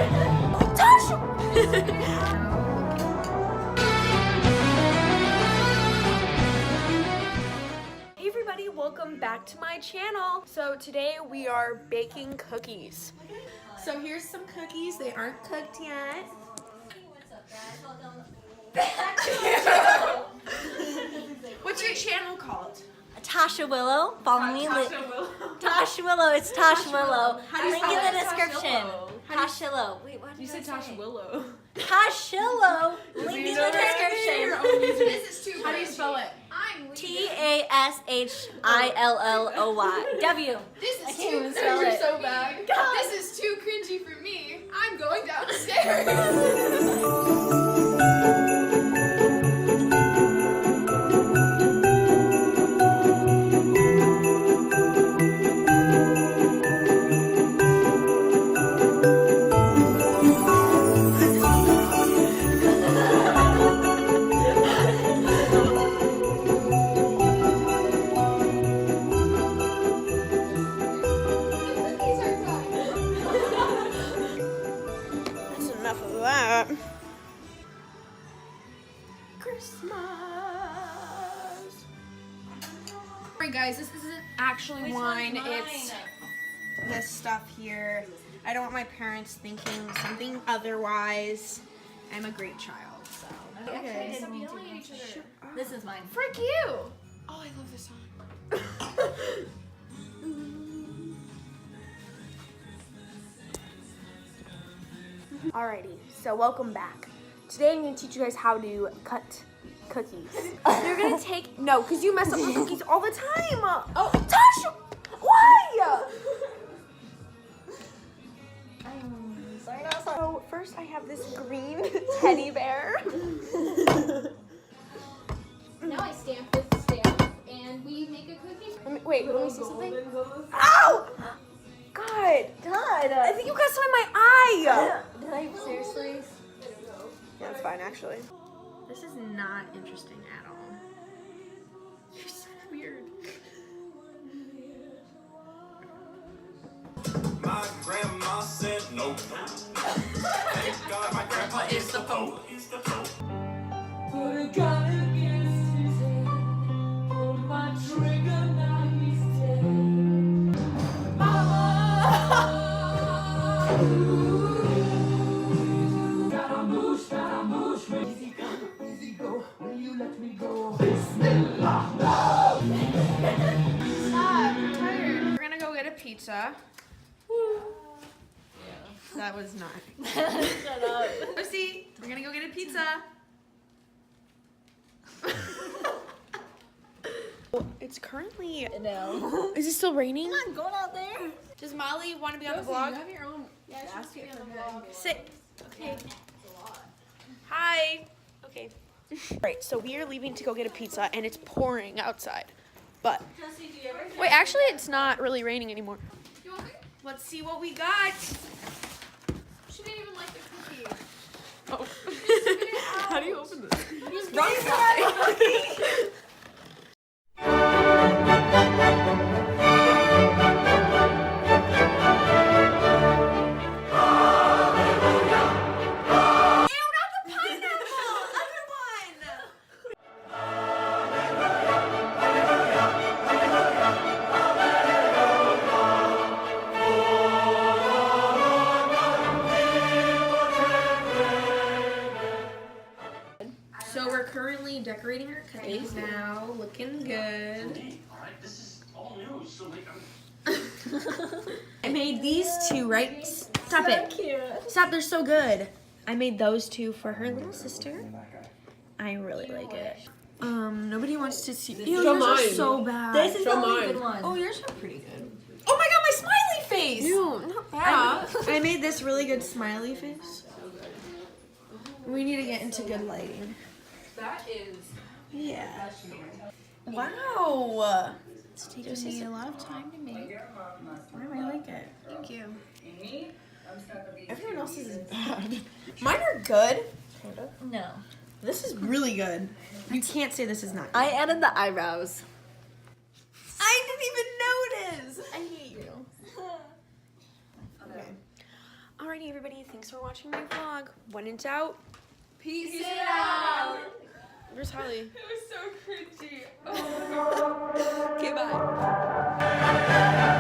Hey everybody, welcome back to my channel. So today we are baking cookies. So here's some cookies. They aren't cooked yet. What's your channel called? Tasha Willow. Follow me. Tasha Willow. It's Tasha Willow. Link in the description. Tasha Willow. Wait, what did You said Tasha Willow. Tasha Willow. Link in the description. How do you spell it? TASHILLOY. W. This I is can't too even spell it. so bad. God. This is too cringy for me. I'm going downstairs. That's enough of that. Christmas. Alright guys, this isn't actually wine, it's this stuff here. I don't want my parents thinking something otherwise. I'm a great child, so. Okay. This is mine. Frick you. Oh, I love this song. Alrighty, so welcome back. Today I'm going to teach you guys how to cut cookies. You're going to take, no, because you mess up my cookies all the time. Oh, Tasha, why? Sorry, not sorry. So first I have this green teddy bear. Now I stamp this stamp and we make a cookie. Wait, let me see something. Ow! God, I think you got some in my eye. Did I seriously? Yeah, it's fine actually. This is not interesting at all. You're so weird. My grandma said no. Thank God my grandpa is the Pope. Put a gun against his head. Pulled my trigger, now he's dead. Mama! Scaramouche, easy go, will you let me go? Bismillah, Stop, I'm tired. We're gonna go get a pizza. That was not. Shut up. Lucy, we're gonna go get a pizza. It's currently. No. Is it still raining? I'm going out there. Does Molly want to be on the vlog? You have your own basket for that. Sit. Okay. Hi. Okay. Right, so we are leaving to go get a pizza, and it's pouring outside. But wait, actually, it's not really raining anymore. You want me? Let's see what we got. She didn't even like the cookie. Oh. How do you open this? Wrong side. So we're currently decorating our cookies now, looking good. I made these two, right? Stop it. Cute. Stop, they're so good. I made those two for her little sister. I really like it. Nobody wants to see. Ew, yours are so bad. This is the only good one. Oh, yours are pretty good. Oh my god, my smiley face! Ew, not bad. I made this really good smiley face. We need to get into good lighting. That is. Yeah. Wow. It's taking me a lot of time to make. I really like it. Thank you. Everyone else's is bad. Mine are good. No. This is really good. You can't say this is not good. I added the eyebrows. I didn't even notice. I hate you. Okay. Alrighty Alrighty, everybody. Thanks for watching my vlog. When in doubt, Peace it out. where's Holly? It was so cringy. Oh. Okay, bye.